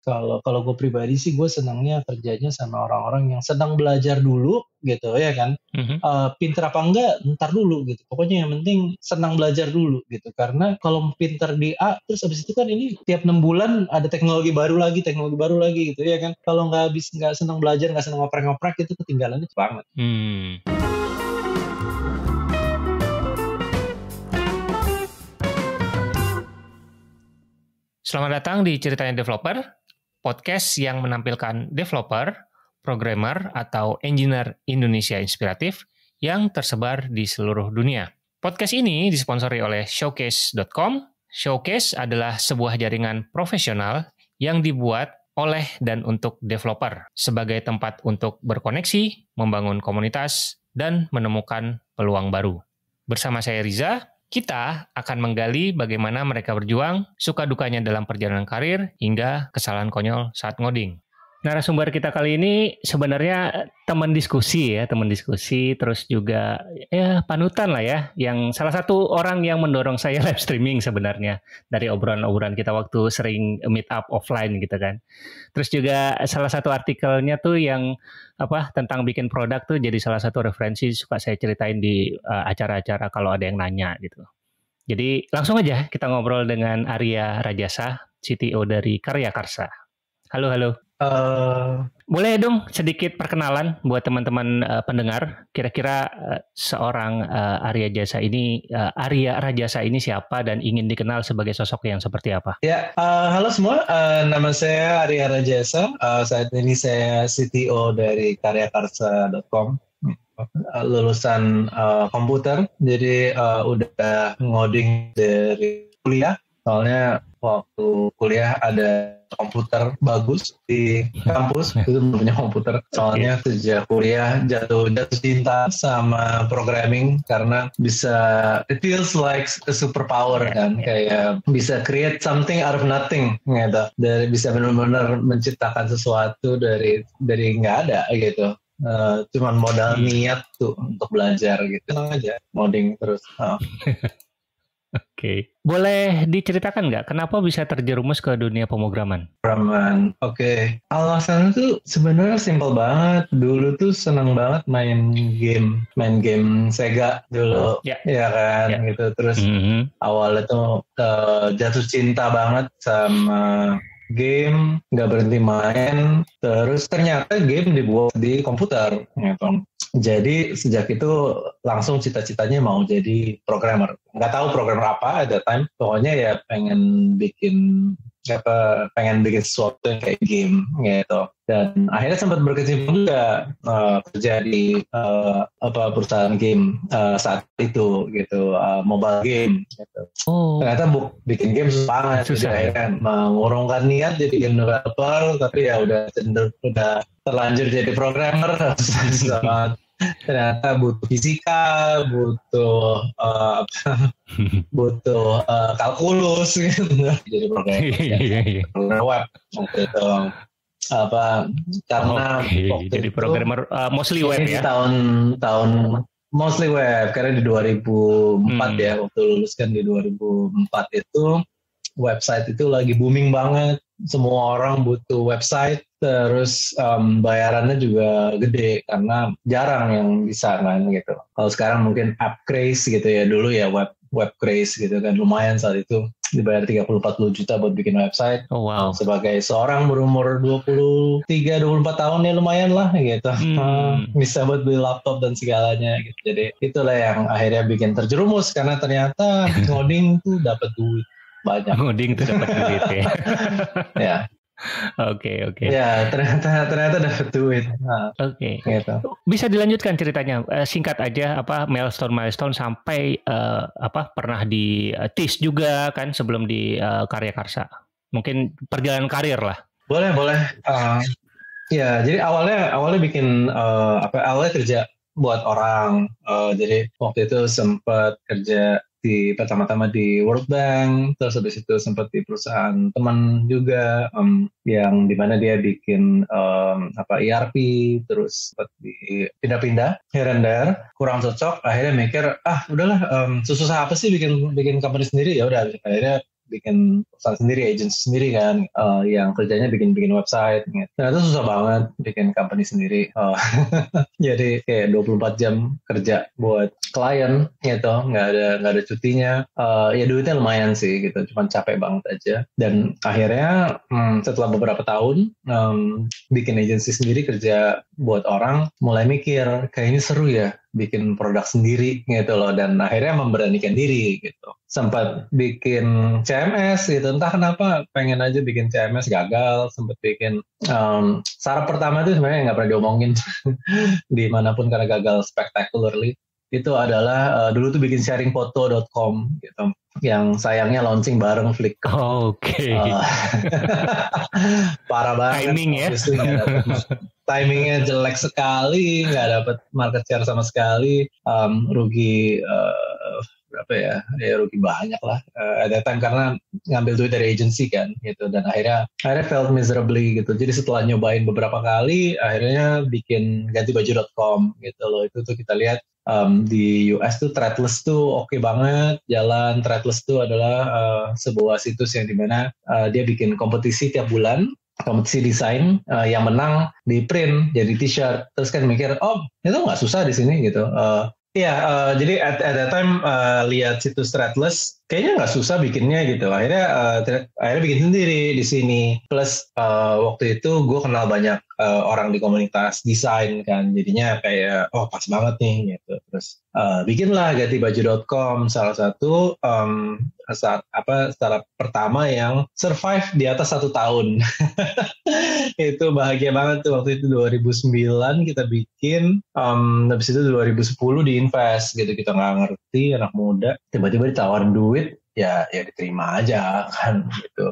Kalau kalau gue pribadi sih gue senangnya kerjanya sama orang-orang yang sedang belajar dulu gitu ya kan. Pinter apa enggak ntar dulu gitu. Pokoknya yang penting senang belajar dulu gitu. Karena kalau pinter di A terus abis itu kan ini tiap 6 bulan ada teknologi baru lagi gitu ya kan. Kalau nggak senang belajar, nggak senang ngoprek-ngoprek itu ketinggalannya banget. Selamat datang di Ceritanya Developer, podcast yang menampilkan developer, programmer, atau engineer Indonesia inspiratif yang tersebar di seluruh dunia. Podcast ini disponsori oleh Showcase.com. Showcase adalah sebuah jaringan profesional yang dibuat oleh dan untuk developer sebagai tempat untuk berkoneksi, membangun komunitas, dan menemukan peluang baru. Bersama saya Riza, kita akan menggali bagaimana mereka berjuang, suka dukanya dalam perjalanan karir, hingga kesalahan konyol saat ngoding. Narasumber kita kali ini sebenarnya teman diskusi, terus juga ya panutan lah ya, yang salah satu orang yang mendorong saya live streaming sebenarnya dari obrolan-obrolan kita waktu sering meet up offline gitu kan. Terus juga salah satu artikelnya tuh yang tentang bikin produk tuh jadi salah satu referensi suka saya ceritain di acara-acara kalau ada yang nanya gitu. Jadi langsung aja kita ngobrol dengan Arya Rajasa, CTO dari Karya Karsa. Halo. Boleh dong sedikit perkenalan buat teman-teman pendengar. Kira-kira seorang Arya Rajasa ini siapa dan ingin dikenal sebagai sosok yang seperti apa? Ya, halo semua. Nama saya Arya Rajasa. Saat ini saya CTO dari karyakarsa.com. Lulusan komputer, jadi udah ngoding dari kuliah. Soalnya waktu kuliah ada komputer bagus di kampus, itu belum punya komputer. Soalnya sejak kuliah jatuh cinta sama programming karena bisa, it feels like a superpower kan, kayak bisa create something out of nothing gitu. Dari bisa benar-benar menciptakan sesuatu dari nggak ada gitu. Cuman modal niat tuh untuk belajar gitu. Tenang aja, modding terus. Oke. Boleh diceritakan nggak kenapa bisa terjerumus ke dunia pemrograman? Oke. Alasannya tuh sebenarnya simpel banget. Dulu tuh seneng banget main game Sega dulu, ya kan, gitu. Terus awalnya tuh jatuh cinta banget sama game, nggak berhenti main. Terus ternyata game dibuat di komputer, gitu. Jadi sejak itu langsung cita-citanya mau jadi programmer. Nggak tahu programmer apa at that time. Pokoknya ya pengen bikin sesuatu yang kayak game gitu. Dan akhirnya sempat berkecimpung juga kerja di perusahaan game saat itu gitu, mobile game gitu. Ternyata bikin game susah banget. Jadi akhirnya mengurungkan niat jadi game developer, tapi ya udah terlanjur jadi programmer. Susah banget. Ternyata butuh fisika, butuh kalkulus gitu. Jadi programmer web gitu. Karena waktu jadi programmer mostly web ya. Tahun mostly web karena di 2004 ya, waktu lulus kan di 2004 itu website itu lagi booming banget. Semua orang butuh website, terus bayarannya juga gede karena jarang yang bisa kan gitu. Kalau sekarang mungkin app craze gitu ya, dulu ya web craze gitu kan, lumayan saat itu dibayar 30-40 juta buat bikin website. Oh wow. Sebagai seorang berumur 23-24 tahun ya lumayan lah gitu. Bisa buat beli laptop dan segalanya gitu. Jadi itulah yang akhirnya bikin terjerumus karena ternyata ngoding tuh dapat duit banyak. Ngoding tuh dapat duit ya. Ya. Oke. Ya, ternyata dapat duit. Oke. Gitu. Bisa dilanjutkan ceritanya, singkat aja milestone sampai pernah di TIS juga kan sebelum di Karya Karsa. Mungkin perjalanan karir lah. Boleh. Ya, jadi awalnya bikin awalnya kerja buat orang. Jadi waktu itu sempat kerja pertama-tama di World Bank, terus habis itu sempat di perusahaan teman juga yang dimana dia bikin ERP, terus sempat pindah-pindah here and there, kurang cocok, akhirnya mikir udahlah susah apa sih bikin company sendiri, ya udah akhirnya bikin perusahaan sendiri, agency sendiri kan, yang kerjanya bikin website gitu. Nah itu susah banget bikin company sendiri. Jadi kayak 24 jam kerja buat klien gitu, nggak ada cutinya. Ya duitnya lumayan sih gitu, cuman capek banget aja. Dan akhirnya setelah beberapa tahun bikin agency sendiri kerja buat orang, mulai mikir kayaknya seru ya bikin produk sendiri gitu loh, dan akhirnya memberanikan diri gitu. Sempat bikin CMS gitu, entah kenapa pengen aja bikin CMS, gagal. Sempat bikin startup pertama itu sebenarnya nggak pernah diomongin dimanapun karena gagal spectacularly. Itu adalah dulu tuh bikin sharingfoto.com gitu, yang sayangnya launching bareng Flickr. Oke. Parah banget. Timing ya. Timingnya jelek sekali, nggak dapet market share sama sekali, rugi berapa ya rugi banyak lah at that time karena ngambil duit dari agency kan gitu, dan akhirnya felt miserably gitu. Jadi setelah nyobain beberapa kali, akhirnya bikin gantibaju.com gitu loh. Itu tuh kita lihat di US tuh Threadless tuh oke banget jalan. Threadless tuh adalah sebuah situs yang dimana dia bikin kompetisi tiap bulan, kompetisi desain, yang menang di print jadi t-shirt. Terus kan mikir, oh itu nggak susah di sini gitu. Jadi at that time lihat situs Threadless kayaknya nggak susah bikinnya gitu. Akhirnya bikin sendiri di sini. Plus waktu itu gue kenal banyak orang di komunitas desain kan, jadinya kayak pas banget nih gitu. Terus bikinlah gantibaju.com, salah satu startup pertama yang survive di atas 1 tahun. Itu bahagia banget tuh. Waktu itu 2009 kita bikin, habis itu 2010 diinvest gitu. Kita nggak ngerti, anak muda, tiba-tiba ditawarin duit, ya diterima aja kan gitu.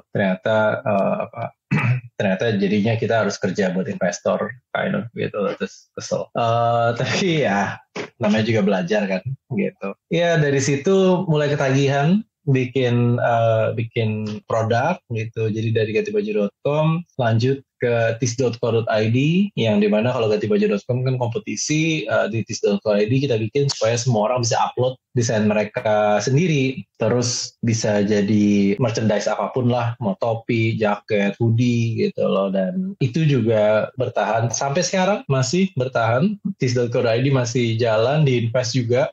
Ternyata jadinya kita harus kerja buat investor kind of gitu, terus kesel. Tapi ya namanya juga belajar kan gitu. Ya dari situ mulai ketagihan bikin produk gitu. Jadi dari gantibaju.com lanjut ke tis.co.id, yang dimana kalau gantibaju.com kan kompetisi, di tis.co.id kita bikin supaya semua orang bisa upload desain mereka sendiri, terus bisa jadi merchandise apapun lah, mau topi, jaket, hoodie gitu loh. Dan itu juga bertahan sampai sekarang, masih bertahan. tis.co.id masih jalan, diinvest juga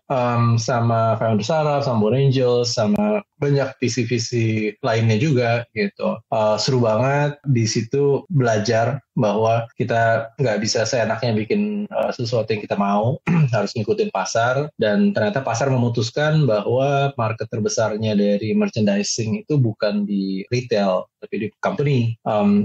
sama Founder Saraf, sama Born Angels, sama banyak visi-visi lainnya juga gitu. Seru banget di situ belajar bahwa kita nggak bisa seenaknya bikin sesuatu yang kita mau, harus ngikutin pasar. Dan ternyata pasar memutuskan bahwa market terbesarnya dari merchandising itu bukan di retail, tapi di company.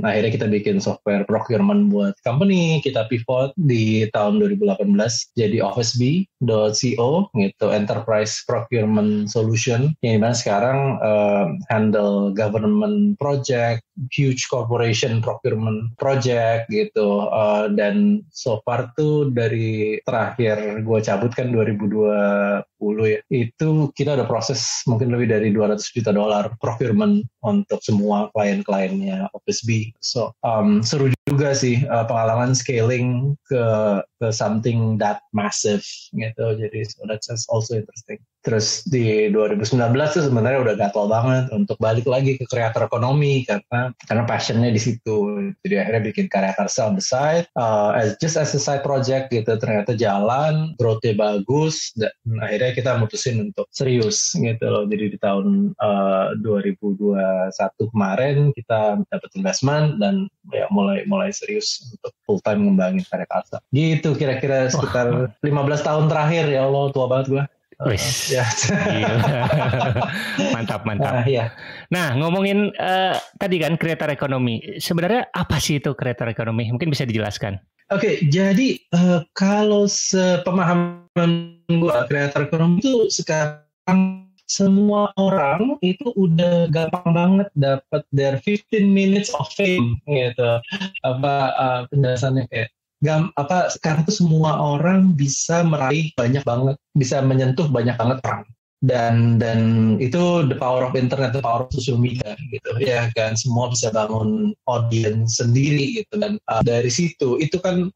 Akhirnya kita bikin software procurement buat company. Kita pivot di tahun 2018 jadi OfficeBee.co gitu, Enterprise Procurement Solution, yang dimana sekarang handle government project, huge corporation procurement project gitu. Dan so far tuh dari terakhir gue cabut kan 2020 ya, itu kita udah proses mungkin lebih dari $200 juta procurement untuk semua klien-kliennya OfficeBee. So seru juga sih pengalaman scaling ke something that massive gitu. Jadi so that's also interesting. Terus di 2019 tuh sebenarnya udah gatel banget untuk balik lagi ke creator ekonomi karena passionnya di situ. Jadi akhirnya bikin karya on the side, as a side project gitu. Ternyata jalan, growth-nya bagus, dan akhirnya kita mutusin untuk serius gitu loh. Jadi di tahun 2021 kemarin kita dapat investment dan ya mulai serius untuk full time ngembangin karya Karsa. Gitu kira-kira sekitar 15 tahun terakhir. Ya Allah, tua banget gue. Ya. Mantap. Ya. Nah, ngomongin tadi kan creator ekonomi. Sebenarnya apa sih itu creator ekonomi? Mungkin bisa dijelaskan. Oke, jadi kalau sepemahaman gue, creator ekonomi itu sekarang semua orang itu udah gampang banget dapat their 15 minutes of fame gitu. Penjelasannya kayak sekarang tuh semua orang bisa meraih banyak banget, bisa menyentuh banyak banget orang dan itu the power of internet, the power of social media gitu ya kan, semua bisa bangun audience sendiri gitu. Dan dari situ itu kan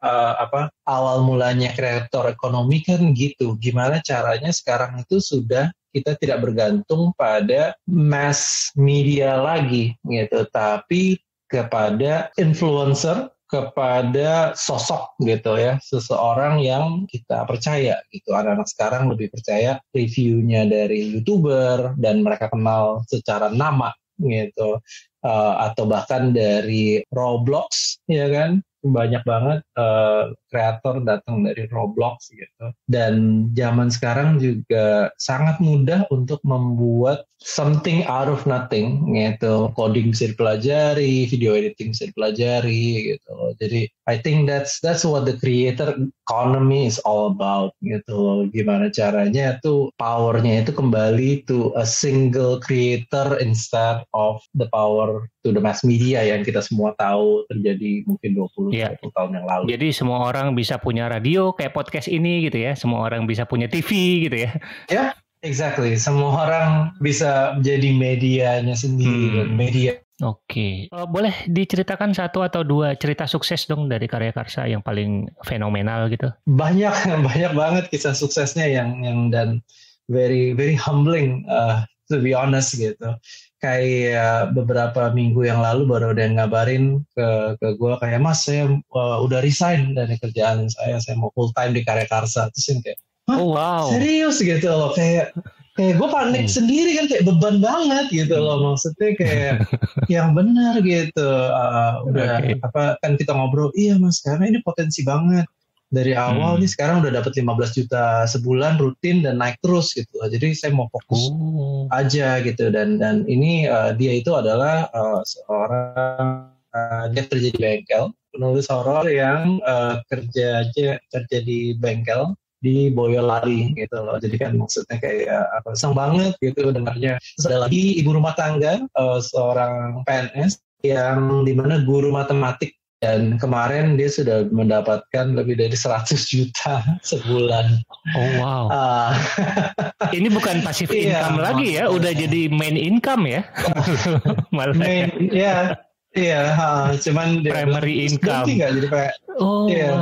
awal mulanya kreator ekonomi kan gitu, gimana caranya sekarang itu sudah kita tidak bergantung pada mass media lagi gitu, tapi kepada influencer, kepada sosok gitu ya, seseorang yang kita percaya gitu. Anak-anak sekarang lebih percaya reviewnya dari YouTuber dan mereka kenal secara nama gitu, atau bahkan dari Roblox ya kan, banyak banget kreator datang dari Roblox gitu. Dan zaman sekarang juga sangat mudah untuk membuat something out of nothing gitu. Coding bisa dipelajari, video editing bisa dipelajari gitu. Jadi I think that's what the creator economy is all about gitu. Gimana caranya tuh powernya itu kembali to a single creator instead of the power to the mass media yang kita semua tahu terjadi mungkin 20-30 tahun yang lalu. Jadi semua orang bisa punya radio kayak podcast ini gitu ya. Semua orang bisa punya TV gitu ya. Ya, exactly. Semua orang bisa jadi medianya sendiri. Media. Oke. Boleh diceritakan satu atau dua cerita sukses dong dari Karya Karsa yang paling fenomenal gitu? Banyak banget kisah suksesnya yang dan very very humbling to be honest gitu. Kayak beberapa minggu yang lalu baru ada yang ngabarin ke gue kayak, Mas saya udah resign dari kerjaan saya mau full time di Karya Karsa. Terus yang kayak, oh wow, serius gitu loh, kayak gue panik sendiri kan, kayak beban banget gitu loh, maksudnya kayak yang benar gitu. Kan kita ngobrol, iya Mas karena ini potensi banget dari awal nih, sekarang udah dapat 15 juta sebulan rutin dan naik terus gitu. Jadi saya mau fokus aja gitu. Dan ini dia itu adalah seorang dia kerja di bengkel, penulis horor yang kerja di bengkel di Boyolali gitu loh. Jadi kan maksudnya kayak senang banget gitu dengarnya. Terus ada lagi ibu rumah tangga, seorang PNS yang dimana guru matematik. Dan kemarin dia sudah mendapatkan lebih dari 100 juta sebulan. Oh wow. Ini bukan passive income lagi ya, udah jadi main income ya. Malah. Cuman primary income. Berarti nggak jadi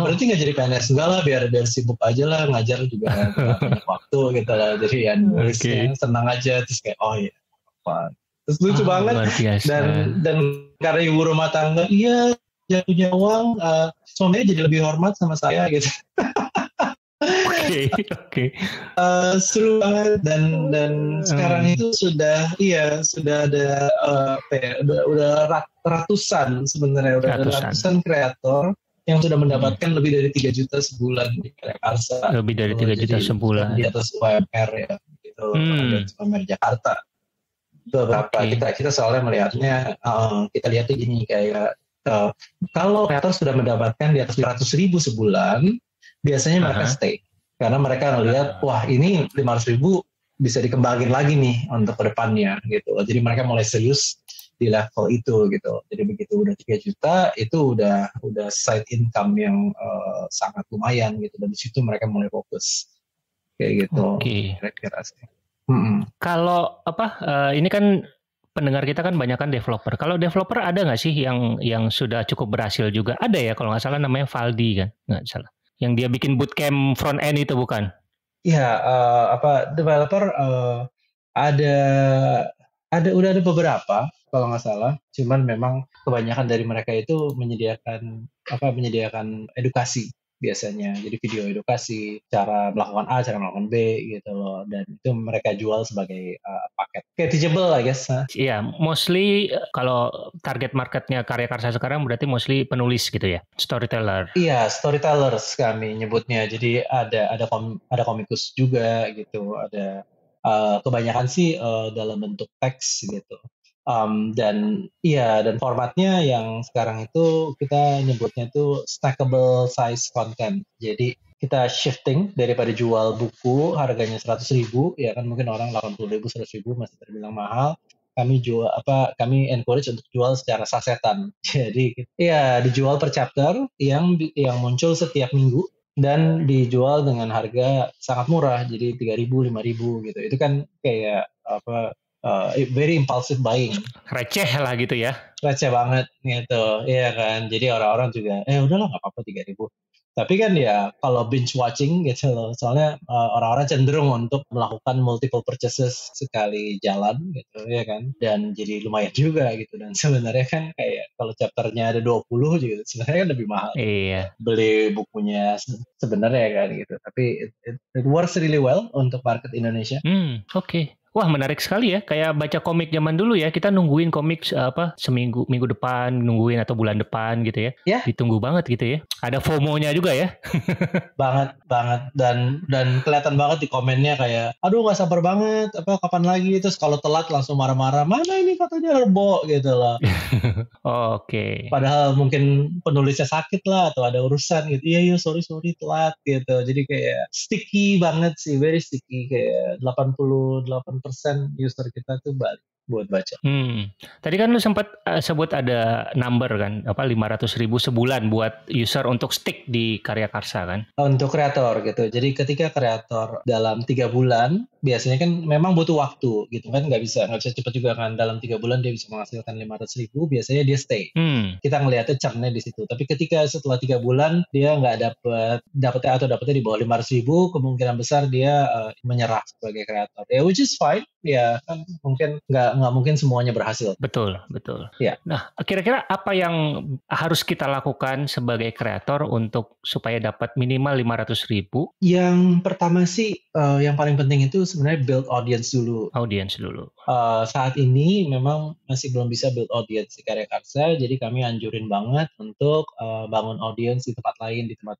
berarti nggak jadi PNS enggak lah, biar sibuk aja lah, ngajar juga banyak waktu gitu lah. Jadi ya nulisnya senang aja, terus kayak oh iya apa. Terus lucu banget dan karena ibu rumah tangga punya uang, suaminya jadi lebih hormat sama saya gitu. Oke. Seru banget dan sekarang itu sudah ada udah ratusan sebenarnya, ratusan kreator yang sudah mendapatkan lebih dari 3 juta sebulan di Karya Karsa. Lebih dari 3 juta sebulan. Di atas UMR ya gitu, di atas UMR Jakarta. Beberapa kita soalnya melihatnya, kita lihatnya gini kayak kalau kreator sudah mendapatkan di atas 500.000 sebulan, biasanya mereka stay. Karena mereka ngelihat, wah ini 500.000 bisa dikembangin lagi nih untuk kedepannya gitu. Jadi mereka mulai serius di level itu gitu. Jadi begitu udah 3 juta, itu udah side income yang sangat lumayan gitu. Dan di situ mereka mulai fokus. Kayak gitu. Kira-kira sih. Kalau ini kan pendengar kita kan banyak kan developer. Kalau developer ada nggak sih yang sudah cukup berhasil juga? Ada ya kalau nggak salah namanya Valdi kan, nggak salah. Yang dia bikin bootcamp front end itu bukan? Iya, developer udah ada beberapa kalau nggak salah. Cuman memang kebanyakan dari mereka itu menyediakan edukasi biasanya. Jadi video edukasi, cara melakukan A, cara melakukan B gitu loh. Dan itu mereka jual sebagai paket. Kayak teachable I guess. Iya, mostly kalau target marketnya Karya Karsa sekarang berarti mostly penulis gitu ya, storyteller. Iya, storytellers kami nyebutnya. Jadi ada komikus juga gitu. Ada kebanyakan sih dalam bentuk teks gitu. Dan formatnya yang sekarang itu kita nyebutnya itu stackable size content. Jadi kita shifting daripada jual buku harganya 100.000, ya kan mungkin orang 80.000, 100.000 masih terbilang mahal. Kami encourage untuk jual secara sasetan. Jadi dijual per chapter yang muncul setiap minggu. dan dijual dengan harga sangat murah, jadi 3.000, 5.000 gitu. Itu kan kayak apa, very impulsive buying. Receh lah gitu ya. Receh banget gitu, iya kan. Jadi orang-orang juga, udahlah nggak apa-apa 3.000. Tapi kan ya kalau binge watching gitu loh, soalnya orang-orang cenderung untuk melakukan multiple purchases sekali jalan gitu ya kan, dan jadi lumayan juga gitu. Dan sebenarnya kan kayak kalau chapternya ada 20 gitu, sebenarnya kan lebih mahal Iya. beli bukunya sebenarnya kan gitu. Tapi it works really well untuk market Indonesia. Oke. Wah, menarik sekali ya. Kayak baca komik zaman dulu ya. Kita nungguin komik minggu depan, nungguin atau bulan depan gitu ya. Ya, Ditunggu banget gitu ya. Ada FOMO-nya juga ya. banget dan kelihatan banget di komennya kayak, aduh nggak sabar banget, kapan lagi, terus kalau telat langsung marah-marah, mana ini katanya Rebo gitu loh. Oke. Padahal mungkin penulisnya sakit lah atau ada urusan gitu. Iya sorry telat gitu. Jadi kayak sticky banget sih, very sticky, kayak 88% user kita tuh balik buat baca. Tadi kan lu sempat sebut ada number kan, 500.000 sebulan buat user untuk stick di Karya Karsa kan? Untuk kreator gitu. Jadi ketika kreator dalam 3 bulan, biasanya kan memang butuh waktu gitu kan, nggak bisa cepet juga kan. Dalam 3 bulan dia bisa menghasilkan 500.000, biasanya dia stay. Kita ngelihatnya churn-nya di situ. Tapi ketika setelah 3 bulan dia nggak dapetnya di bawah 500.000, kemungkinan besar dia menyerah sebagai kreator. Ya which is fine. Ya kan mungkin nggak mungkin semuanya berhasil. Betul. Ya. Nah, kira-kira apa yang harus kita lakukan sebagai kreator untuk supaya dapat minimal 500.000? Yang pertama sih, yang paling penting itu sebenarnya build audience dulu. Saat ini memang masih belum bisa build audience di Karya Karsa, jadi kami anjurin banget untuk bangun audience di tempat lain, di tempat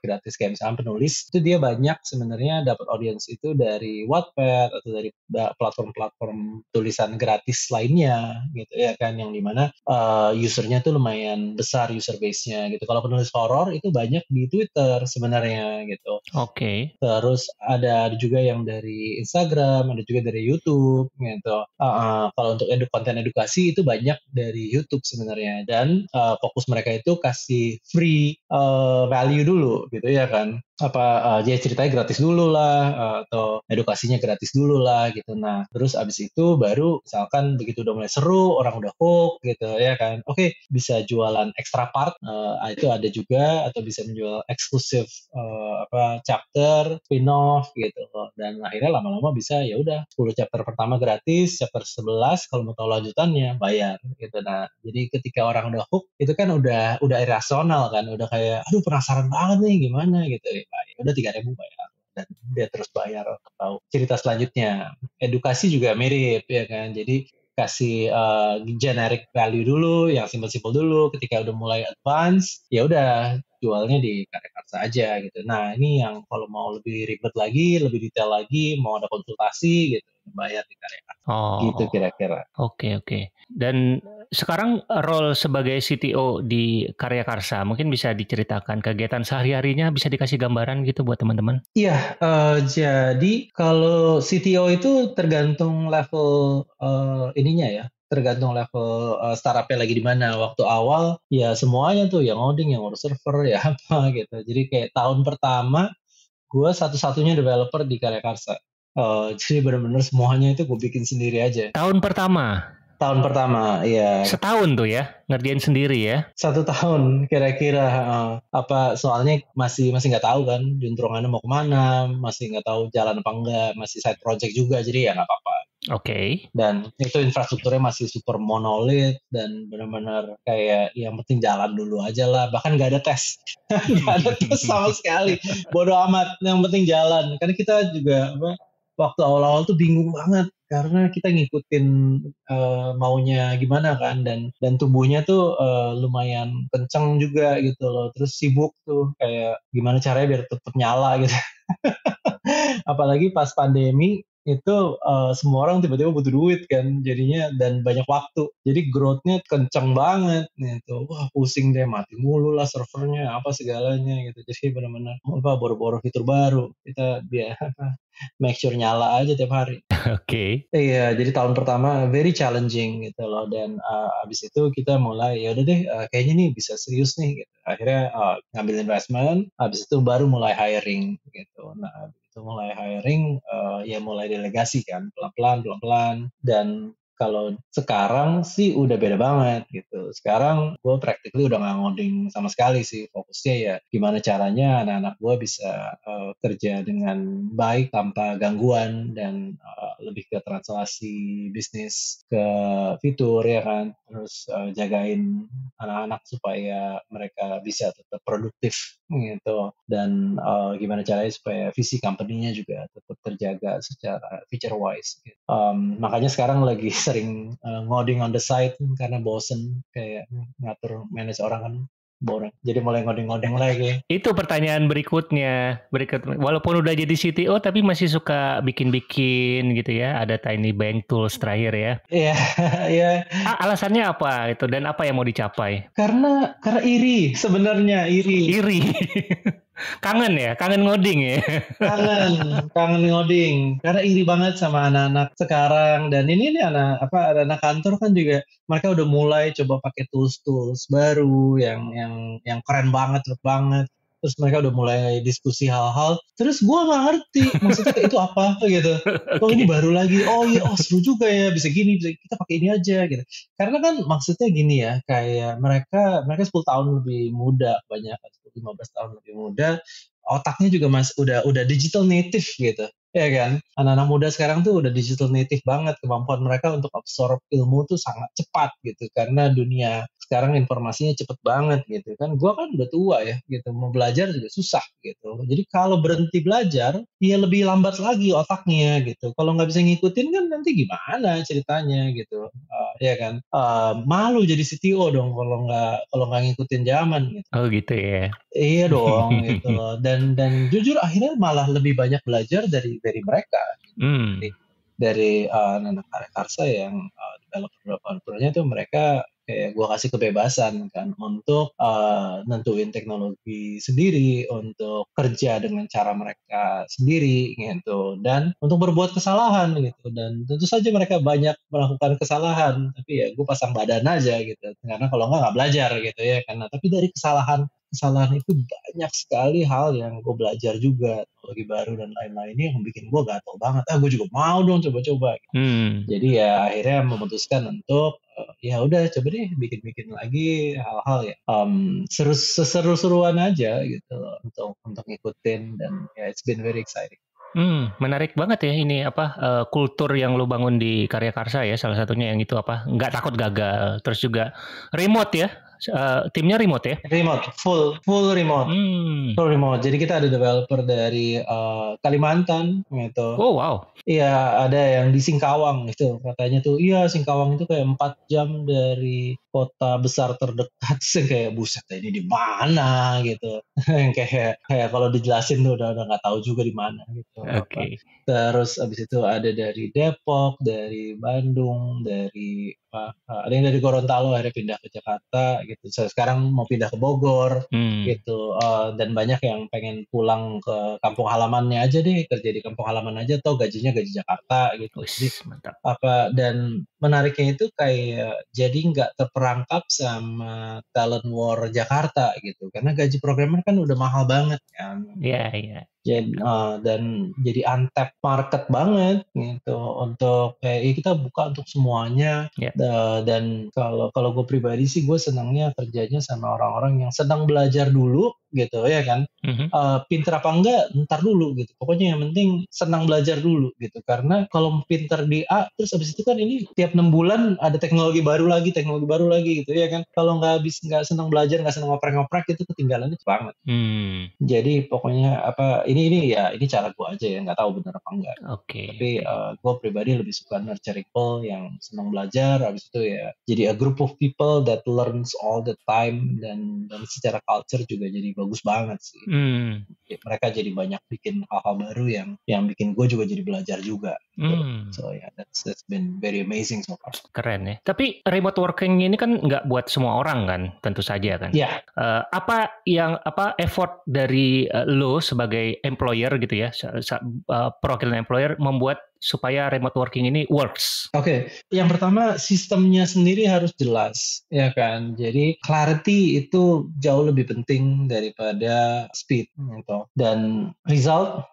gratis kayak misalnya penulis, itu dia banyak sebenarnya dapat audience itu dari Wattpad atau dari platform-platform tulisan gratis lainnya gitu ya kan, yang dimana usernya tuh lumayan besar user base-nya gitu. Kalau penulis horor itu banyak di Twitter sebenarnya gitu. Oke. Terus ada juga yang dari Instagram, ada juga dari YouTube gitu. Kalau untuk konten edukasi itu banyak dari YouTube sebenarnya, dan fokus mereka itu kasih free value dulu gitu ya kan. Dia ceritanya gratis dulu lah, atau edukasinya gratis dulu lah gitu. Nah terus abis itu baru misalkan begitu udah mulai seru, orang udah hook gitu ya kan, oke, bisa jualan extra part, itu ada juga, atau bisa menjual eksklusif chapter, spin-off gitu loh. Dan akhirnya lama-lama bisa ya udah 10 chapter pertama gratis, chapter 11 kalau mau tahu lanjutannya bayar gitu. Nah jadi ketika orang udah hook itu kan udah irasional kan, udah kayak aduh penasaran banget nih gimana gitu ya, udah 3.000 bayar, dan dia terus bayar untuk tahu cerita selanjutnya. Edukasi juga mirip ya kan, jadi kasih generic value dulu, yang simple-simple dulu. Ketika udah mulai advance, ya udah jualnya di Karya Karsa aja gitu. Nah ini yang kalau mau lebih ribet lagi, lebih detail lagi, mau ada konsultasi gitu, bayar di Karya Karsa. Gitu kira-kira. Oke. Dan sekarang role sebagai CTO di Karya Karsa, mungkin bisa diceritakan kegiatan sehari-harinya, bisa dikasih gambaran gitu buat teman-teman? Iya, jadi kalau CTO itu tergantung level ininya ya, tergantung level startupnya lagi di mana. Waktu awal ya semuanya tuh, yang ngoding, yang ngurus server, ya apa gitu. Jadi kayak tahun pertama gue satu-satunya developer di Karya Karsa. Jadi benar-benar semuanya itu gue bikin sendiri aja. Tahun pertama, iya. Setahun tuh ya, ngerjain sendiri ya? 1 tahun kira-kira. Soalnya masih nggak tahu kan juntrungannya mau kemana, masih nggak tahu jalan apa enggak, masih side project juga, jadi ya nggak apa-apa. Oke. Dan itu infrastrukturnya masih super monolit dan benar-benar kayak yang penting jalan dulu aja lah, bahkan nggak ada tes. Nggak ada tes sama sekali, bodo amat, yang penting jalan. Karena kita juga waktu awal-awal tuh bingung banget karena kita ngikutin maunya gimana kan, dan tubuhnya tuh lumayan kenceng juga gitu loh, terus sibuk tuh kayak gimana caranya biar tetap nyala gitu. Apalagi pas pandemi itu semua orang tiba-tiba butuh duit kan jadinya dan banyak waktu. Jadi growth-nya kenceng banget gitu. Wah pusing deh mati mulu lah servernya apa segalanya gitu. Jadi benar-benar boro-boro fitur baru kita biar make sure nyala aja tiap hari. Oke. Iya, jadi tahun pertama very challenging gitu loh dan abis itu kita mulai ya udah deh kayaknya nih bisa serius nih gitu. Akhirnya ngambil investment, abis itu baru mulai hiring gitu. Nah, abis itu mulai hiring ya mulai delegasi kan pelan-pelan dan kalau sekarang sih udah beda banget gitu. Sekarang gue practically udah nggak ngoding sama sekali sih. Fokusnya ya gimana caranya anak-anak gue bisa kerja dengan baik tanpa gangguan dan lebih ke translasi bisnis ke fitur ya kan. Terus jagain anak-anak supaya mereka bisa tetap produktif gitu dan gimana caranya supaya visi company-nya juga tetap terjaga secara feature wise gitu. Makanya sekarang lagi sering ngoding on the side karena bosen kayak ngatur manage orang kan boring. Jadi mulai ngoding-ngoding lagi. Itu pertanyaan berikutnya. Walaupun udah jadi CTO tapi masih suka bikin-bikin gitu ya. Ada Tiny Bank Tools terakhir ya. Iya, iya. Alasannya apa itu dan apa yang mau dicapai? Karena iri sebenarnya iri. Iri. Kangen ya, kangen ngoding ya. Kangen ngoding. Karena iri banget sama anak-anak sekarang dan ini nih anak kantor kan juga mereka udah mulai coba pakai tools baru yang keren banget, cepet banget. Terus mereka udah mulai diskusi hal-hal. Terus gua nggak ngerti maksudnya kayak itu apa gitu. Oh ini baru lagi. Oh iya, seru juga ya bisa gini, bisa kita pakai ini aja gitu. Karena kan maksudnya gini ya, kayak mereka 10 tahun lebih muda, banyak 15 tahun lebih muda, otaknya juga udah digital native gitu. Ya kan? Anak-anak muda sekarang tuh udah digital native banget, kemampuan mereka untuk absorb ilmu tuh sangat cepat gitu karena dunia sekarang informasinya cepet banget gitu kan. Gua kan udah tua ya gitu, mau belajar juga susah gitu. Jadi kalau berhenti belajar, ya lebih lambat lagi otaknya gitu. Kalau nggak bisa ngikutin kan nanti gimana ceritanya gitu. Ya kan? Malu jadi CTO dong kalau nggak ngikutin zaman gitu. Oh gitu ya. Iya dong gitu loh. Dan jujur akhirnya malah lebih banyak belajar dari mereka. Dari anak-anak karya yang developer-developernya tuh mereka kayak gua kasih kebebasan kan untuk nentuin teknologi sendiri, untuk kerja dengan cara mereka sendiri gitu dan untuk berbuat kesalahan gitu dan tentu saja mereka banyak melakukan kesalahan tapi ya gue pasang badan aja gitu karena kalau nggak belajar gitu ya karena tapi dari kesalahan itu banyak sekali hal yang gue belajar juga teknologi baru dan lain-lainnya yang bikin gue gatel banget gue juga mau dong coba-coba jadi ya akhirnya memutuskan untuk ya udah coba deh bikin-bikin lagi hal-hal ya seru-seruan aja gitu loh, untuk ngikutin dan ya it's been very exciting. Menarik banget ya ini kultur yang lu bangun di Karya Karsa ya salah satunya yang itu nggak takut gagal terus juga remote ya timnya remote ya full remote. Full remote jadi kita ada developer dari Kalimantan gitu. Oh wow. Iya ada yang di Singkawang gitu katanya tuh iya Singkawang itu kayak 4 jam dari kota besar terdekat sih kayak buset ini di mana gitu kayak kalau dijelasin tuh udah nggak tahu juga di mana gitu. Okay. Terus abis itu ada dari Depok, dari Bandung, dari ada yang dari Gorontalo akhirnya pindah ke Jakarta gitu. Sekarang mau pindah ke Bogor gitu. Dan banyak yang pengen pulang ke kampung halamannya aja deh, kerja di kampung halaman aja atau gajinya gaji Jakarta gitu. Jadi mantap. Dan menariknya itu kayak jadi nggak terperangkap sama talent war Jakarta gitu. Karena gaji programmer kan udah mahal banget kan. Iya. Dan jadi untapped market banget gitu untuk kita buka untuk semuanya dan kalau gue pribadi sih gue senangnya kerjanya sama orang-orang yang sedang belajar dulu gitu ya kan pinter apa enggak ntar dulu gitu pokoknya yang penting senang belajar dulu gitu karena kalau pinter di A terus abis itu kan ini tiap 6 bulan ada teknologi baru lagi gitu ya kan kalau nggak senang belajar nggak senang ngoprek itu ketinggalannya banget. Jadi pokoknya ini cara gue aja ya nggak tahu benar apa enggak. Tapi gue pribadi lebih suka nurture people yang senang belajar habis itu ya jadi a group of people that learns all the time dan secara culture juga jadi bagus banget sih. Mereka jadi banyak bikin hal-hal baru yang bikin gue juga jadi belajar juga. So yeah, that's been very amazing so far. Keren ya. Tapi remote working ini kan nggak buat semua orang kan, tentu saja kan. Iya. Apa effort dari lo sebagai employer gitu ya, perwakilan employer membuat supaya remote working ini works? Oke, yang pertama sistemnya sendiri harus jelas, ya kan. Jadi clarity itu jauh lebih penting daripada speed gitu. Dan result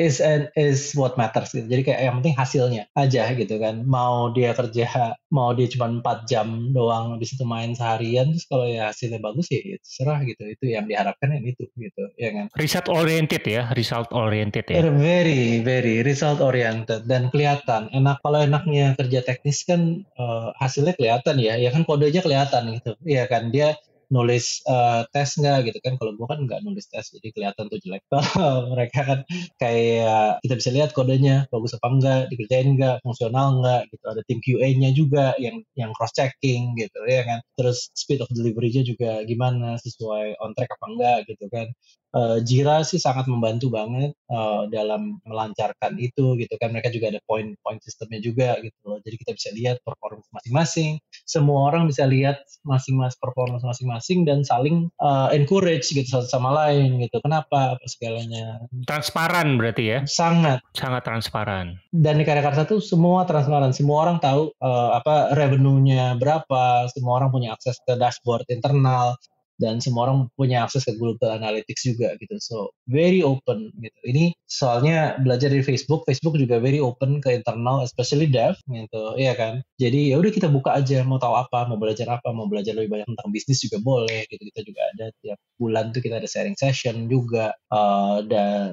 is what matters gitu. Jadi kayak yang penting hasilnya aja gitu kan. Mau dia cuma 4 jam doang, habis itu main seharian, terus kalau ya hasilnya bagus ya terserah gitu. Itu yang diharapkan yang itu gitu, ya kan. Result oriented ya. Very, very result oriented dan kelihatan. Kalau enaknya kerja teknis kan hasilnya kelihatan ya kan kodenya kelihatan gitu. Iya kan, dia nulis tes nggak gitu kan. Kalau gue kan nggak nulis tes, jadi kelihatan tuh jelek. Mereka kan kayak kita bisa lihat kodenya bagus apa enggak, dikerjain nggak, fungsional nggak gitu. Ada tim QA-nya juga yang cross checking gitu ya kan. Terus speed of delivery-nya juga gimana, sesuai on track apa enggak gitu kan. Jira sih sangat membantu banget dalam melancarkan itu gitu kan. Mereka juga ada point sistemnya juga gitu loh. Jadi kita bisa lihat performance masing-masing. Semua orang bisa lihat performance masing-masing dan saling encourage gitu satu sama lain gitu. Kenapa? Apa segalanya. Transparan berarti ya? Sangat transparan. Dan di Karya Karsa tuh semua transparan. Semua orang tahu revenue-nya berapa. Semua orang punya akses ke dashboard internal. Dan semua orang punya akses ke Google Analytics juga gitu. So very open gitu. Ini soalnya belajar dari Facebook juga very open ke internal, especially dev gitu, iya kan. Jadi ya udah kita buka aja, mau tahu apa, mau belajar lebih banyak tentang bisnis juga boleh gitu. Kita juga ada tiap bulan tuh kita ada sharing session juga,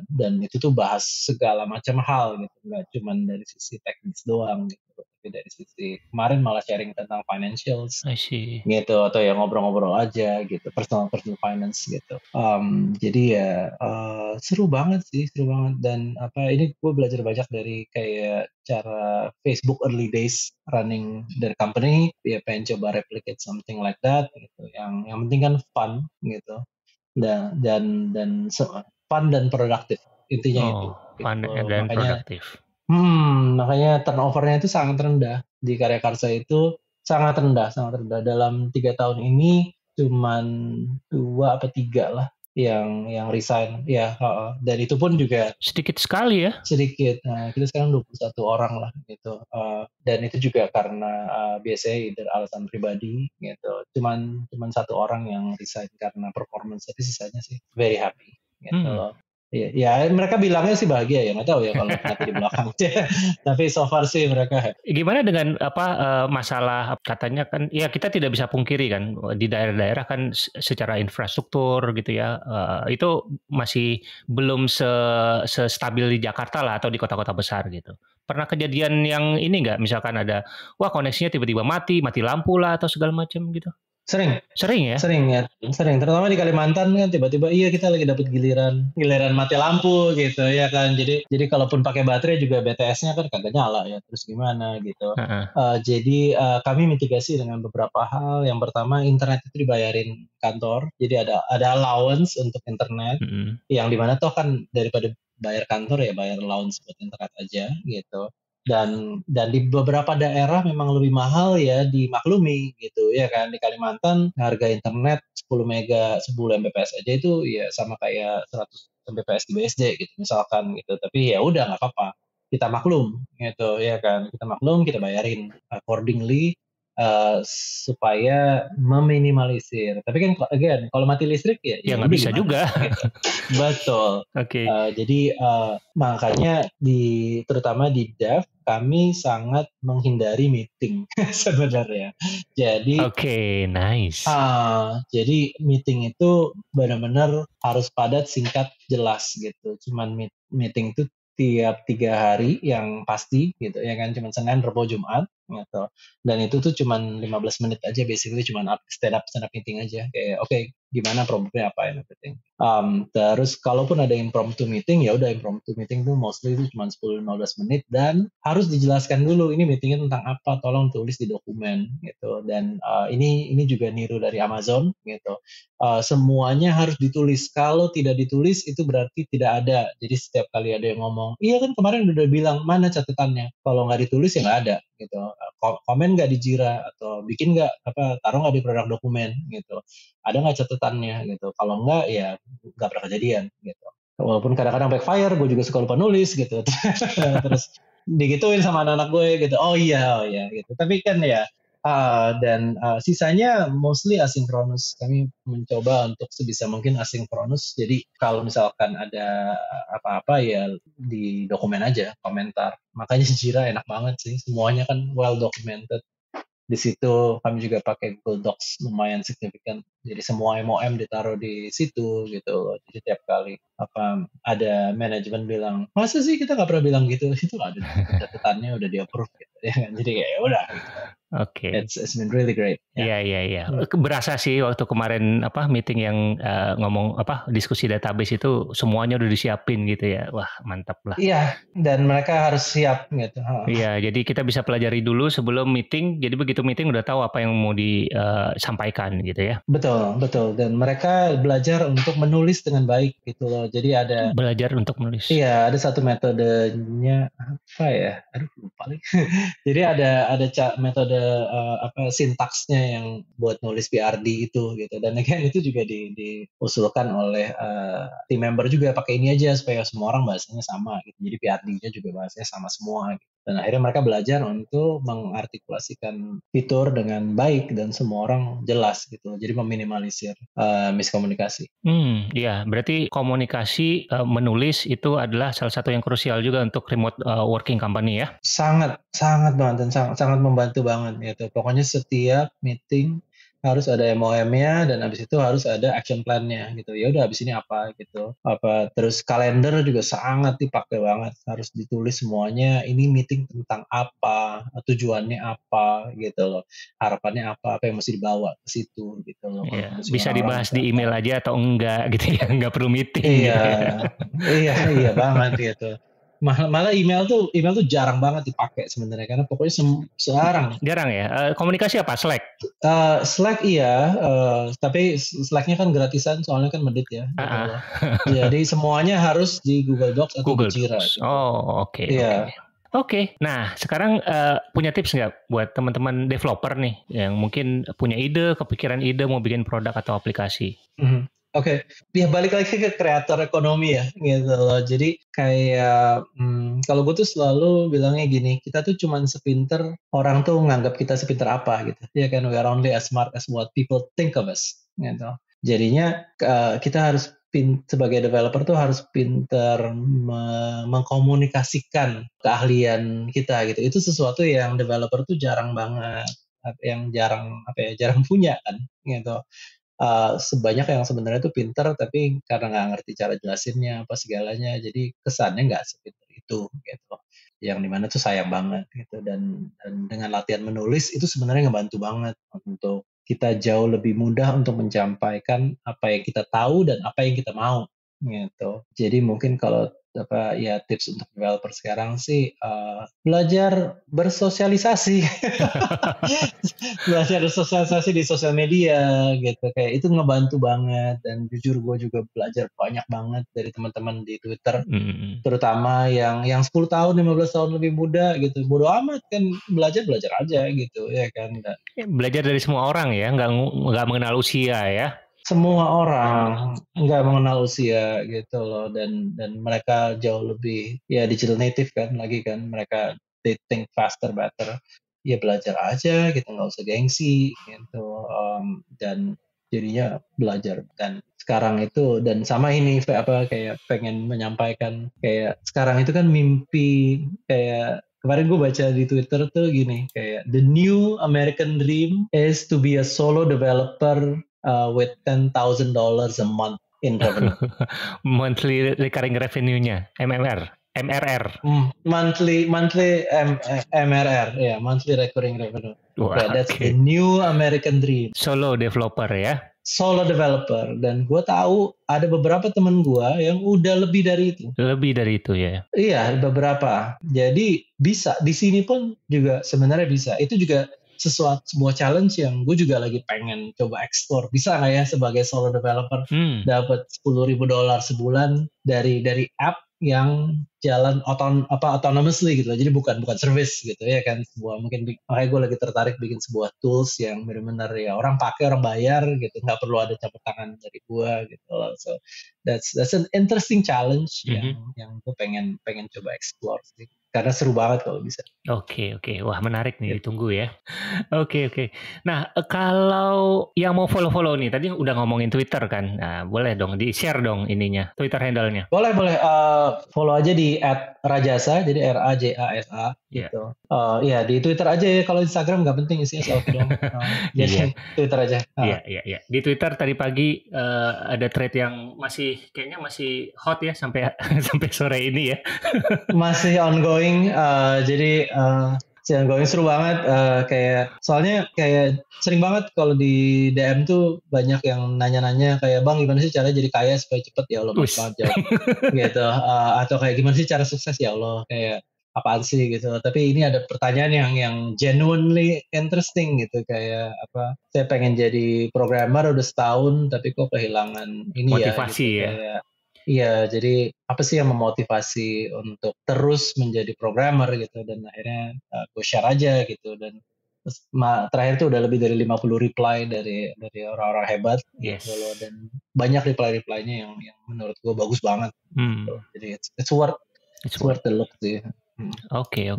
dan itu tuh bahas segala macam hal gitu, nggak cuma dari sisi teknis doang gitu. Tapi dari sisi kemarin malah sharing tentang financials gitu, atau ya ngobrol-ngobrol aja gitu, personal finance gitu. Jadi ya seru banget dan ini gue belajar banyak dari kayak cara Facebook early days running their company, dia pengen coba replicate something like that gitu. Yang penting kan fun gitu, dan fun dan produktif intinya itu. Fun dan produktif. Makanya turnover-nya itu sangat rendah di Karya Karsa itu, sangat rendah. Dalam 3 tahun ini cuman 2 atau 3 lah yang resign ya, dan itu pun juga sedikit sekali ya. Sedikit. Nah, kita sekarang 21 orang lah gitu. Dan itu juga karena biasanya alasan pribadi gitu. Cuman 1 orang yang resign karena performance, tapi sisanya sih very happy gitu. Ya mereka bilangnya sih bahagia ya, nggak tahu ya kalau nanti di belakang. Tapi so far sih mereka happy. Gimana dengan masalah, katanya kan ya kita tidak bisa pungkiri kan di daerah-daerah kan secara infrastruktur gitu ya, itu masih belum stabil di Jakarta lah atau di kota-kota besar gitu. Pernah kejadian yang ini nggak, misalkan ada koneksinya tiba-tiba mati lampu lah atau segala macam gitu? Sering ya? Sering, terutama di Kalimantan kan tiba-tiba kita lagi dapat giliran mati lampu gitu ya kan. Jadi kalaupun pakai baterai juga BTS-nya kan kagak nyala ya, terus gimana gitu. Jadi kami mitigasi dengan beberapa hal. Yang pertama, internet itu dibayarin kantor, jadi ada allowance untuk internet, yang dimana toh kan daripada bayar kantor ya bayar allowance buat internet aja gitu. Dan di beberapa daerah memang lebih mahal ya, dimaklumi gitu ya kan. Di Kalimantan harga internet 10 mega 10 Mbps aja itu ya sama kayak 100 Mbps di BSD gitu misalkan gitu. Tapi ya udah nggak apa-apa, kita maklum gitu ya kan. Kita maklum, kita bayarin accordingly supaya meminimalisir. Tapi kan again, kalau mati listrik ya nggak bisa juga. Gitu. Betul. Jadi makanya terutama di dev kami sangat menghindari meeting sebenarnya. Jadi nice. Jadi meeting itu benar-benar harus padat, singkat, jelas gitu. Cuman meeting itu tiap 3 hari yang pasti gitu ya kan, cuman Senin, Rabu, Jumat gitu. Dan itu tuh cuman 15 menit aja, basically cuman stand up meeting aja, kayak oke, gimana problemnya apa and everything. Terus kalaupun ada impromptu meeting, ya udah impromptu meeting tuh mostly itu cuma 10-15 menit dan harus dijelaskan dulu ini meetingnya tentang apa, tolong tulis di dokumen gitu. Dan ini juga niru dari Amazon gitu. Semuanya harus ditulis. Kalau tidak ditulis itu berarti tidak ada. Jadi setiap kali ada yang ngomong, iya kan kemarin udah bilang mana catatannya. Kalau nggak ditulis ya nggak ada gitu. Komen nggak di Jira atau bikin nggak taruh nggak di produk dokumen gitu. Ada nggak catatannya gitu. Kalau nggak ya nggak pernah kejadian gitu. Walaupun kadang-kadang backfire, gue juga suka lupa nulis gitu. Terus digituin sama anak-anak gue gitu. Oh iya gitu. Tapi kan ya dan sisanya mostly asinkronus. Kami mencoba untuk sebisa mungkin asinkronus. Jadi kalau misalkan ada apa-apa ya di dokumen aja, komentar. Makanya Jira enak banget sih. Semuanya kan well documented. Di situ kami juga pakai Google Docs lumayan signifikan. Jadi semua MOM ditaruh di situ gitu loh. Jadi tiap kali ada manajemen bilang, masa sih kita nggak pernah bilang gitu? Itu ada catatannya udah di approve gitu. Ya kan? Jadi kayak udah gitu. Oke. It's been really great. Iya. Berasa sih waktu kemarin meeting yang ngomong diskusi database itu semuanya udah disiapin gitu ya. Wah, mantap lah. Iya, dan mereka harus siap gitu. Iya, jadi kita bisa pelajari dulu sebelum meeting. Jadi begitu meeting udah tahu apa yang mau disampaikan gitu ya. Betul. Dan mereka belajar untuk menulis dengan baik gitu loh. Jadi ada belajar untuk menulis. Iya, ada satu metodenya apa ya? Aduh, lupa lagi. Jadi ada metode sintaksnya yang buat nulis PRD itu gitu. Dan again itu juga diusulkan oleh team member juga pakai ini aja supaya semua orang bahasanya sama gitu. Jadi PRD-nya juga bahasanya sama semua gitu. Dan akhirnya mereka belajar untuk mengartikulasikan fitur dengan baik dan semua orang jelas gitu. Jadi meminimalisir miskomunikasi. Iya, berarti komunikasi menulis itu adalah salah satu yang krusial juga untuk remote working company ya? Sangat banget dan sangat membantu banget gitu. Pokoknya setiap meeting harus ada MOM-nya dan habis itu harus ada action plan-nya gitu. Ya udah habis ini apa gitu. Terus kalender juga sangat dipakai banget. Harus ditulis semuanya. Ini meeting tentang apa, tujuannya apa gitu loh. Harapannya apa yang mesti dibawa ke situ gitu loh. Iya, bisa dibahas di email aja atau enggak gitu ya, enggak perlu meeting. Iya, iya banget gitu. Malah email tuh jarang banget dipakai sebenarnya karena pokoknya sekarang. Jarang ya. Komunikasi apa? Slack? Slack iya, tapi Slack-nya kan gratisan soalnya kan medit ya. Jadi semuanya harus di Google Docs atau di Jira. Gitu. Oh oke. Iya. Oke, nah sekarang punya tips nggak buat teman-teman developer nih yang mungkin punya ide, kepikiran ide mau bikin produk atau aplikasi? Oke, ya balik lagi ke kreator ekonomi ya, gitu loh. Jadi kayak kalau gue tuh selalu bilangnya gini, kita tuh cuman sepinter orang tuh nganggap kita sepinter apa gitu. Ya kan, we are only as smart as what people think of us, gitu. Jadinya kita harus sebagai developer tuh harus pinter mengkomunikasikan keahlian kita gitu. Itu sesuatu yang developer tuh jarang banget, yang jarang punya kan, gitu. Sebanyak yang sebenarnya tuh pinter tapi karena nggak ngerti cara jelasinnya apa segalanya jadi kesannya nggak sepinter itu gitu, yang dimana tuh sayang banget gitu. Dan dengan latihan menulis itu sebenarnya ngebantu banget untuk kita jauh lebih mudah untuk menyampaikan apa yang kita tahu dan apa yang kita mau gitu. Jadi mungkin kalau tips untuk developer sekarang sih belajar bersosialisasi. Belajar bersosialisasi di sosial media gitu, kayak itu ngebantu banget. Dan jujur gue juga belajar banyak banget dari teman-teman di Twitter, terutama yang 10 tahun 15 tahun lebih muda gitu. Bodo amat kan, belajar aja gitu ya kan. Belajar dari semua orang ya, nggak mengenal usia ya. Semua orang nggak mengenal usia gitu loh. Dan mereka jauh lebih ya digital native kan lagi kan, mereka they think faster better. Ya belajar aja gitu, nggak usah gengsi gitu. Dan jadinya belajar. Dan sekarang itu dan sama ini kayak pengen menyampaikan kayak sekarang itu kan mimpi, kayak kemarin gue baca di Twitter tuh gini, kayak the new American dream is to be a solo developer with $10,000 a month in revenue. Monthly recurring revenue-nya, MRR. Monthly MRR, monthly recurring revenue. Wah, that's the new American dream. Solo developer ya. solo developer, dan gue tahu ada beberapa temen gue yang udah lebih dari itu. Lebih dari itu ya? Iya, beberapa. Jadi bisa di sini pun juga sebenarnya bisa. Itu juga sebuah challenge yang gue juga lagi pengen coba explore. Bisa nggak ya sebagai solo developer dapat $10,000 sebulan dari app yang jalan autonomously gitu. Jadi bukan service gitu ya kan. Makanya gue lagi tertarik bikin sebuah tools yang benar-benar ya orang pakai, orang bayar gitu, nggak perlu ada campur tangan dari gue gitu loh. So that's an interesting challenge yang gue pengen coba explore sih. Karena seru banget kalau bisa. Oke. Wah, menarik nih, ditunggu ya. Oke. Nah, kalau yang mau follow nih, tadi udah ngomongin Twitter kan? Nah, boleh dong di-share dong ininya, Twitter handle-nya. Boleh. Follow aja di @rajasa, jadi RAJASA gitu. Iya, di Twitter aja ya. Kalau Instagram nggak penting, isinya selfie dong. Jadi Twitter aja. Iya. Di Twitter tadi pagi ada thread yang kayaknya masih hot ya sampai sore ini ya. Masih ongoing, jadi ongoing, seru banget. Soalnya kayak sering banget kalau di DM tuh banyak yang nanya-nanya kayak, bang gimana sih cara jadi kaya supaya cepet, ya Allah banget jawab gitu. Atau kayak gimana sih cara sukses, ya Allah kayak apaan sih gitu. Tapi ini ada pertanyaan yang genuinely interesting gitu, kayak saya pengen jadi programmer udah setahun tapi kok kehilangan ini motivasi ya gitu, kayak iya, jadi apa sih yang memotivasi untuk terus menjadi programmer gitu, dan akhirnya gue share aja gitu, dan terakhir tuh udah lebih dari 50 reply dari orang-orang hebat gitu loh, dan banyak reply-reply-nya yang menurut gue bagus banget gitu. Jadi it's worth the look sih. Oke.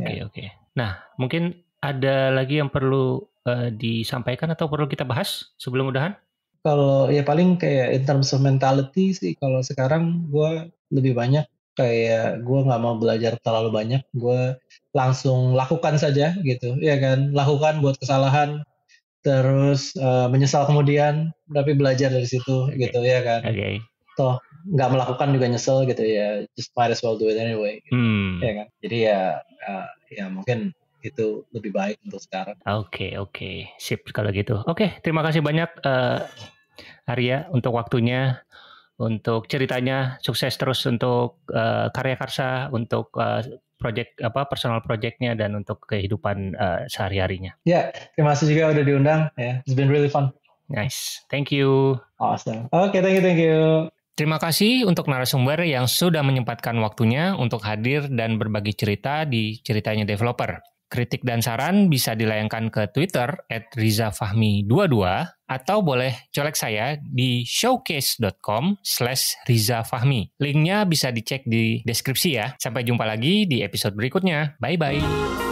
Nah, mungkin ada lagi yang perlu disampaikan atau perlu kita bahas sebelum udahan? Kalau ya paling kayak in terms of mentality sih, kalau sekarang gue lebih banyak kayak gue nggak mau belajar terlalu banyak, gue langsung lakukan saja gitu, ya kan, lakukan buat kesalahan, terus menyesal kemudian, tapi belajar dari situ gitu, ya kan. Toh nggak melakukan juga nyesel gitu ya, just might as well do it anyway gitu. Ya kan. Jadi ya mungkin itu lebih baik untuk sekarang. Oke. Sip kalau gitu. Oke, terima kasih banyak Arya untuk waktunya, untuk ceritanya. Sukses terus untuk karya Karsa, untuk personal project-nya, dan untuk kehidupan sehari-harinya. Ya, terima kasih juga udah diundang ya. It's been really fun. Nice. Thank you. Awesome. Oke, thank you. Terima kasih untuk narasumber yang sudah menyempatkan waktunya untuk hadir dan berbagi cerita di Ceritanya Developer. Kritik dan saran bisa dilayangkan ke Twitter @rizafahmi22 atau boleh colek saya di showcase.com/rizafahmi. Linknya bisa dicek di deskripsi ya. Sampai jumpa lagi di episode berikutnya. Bye-bye.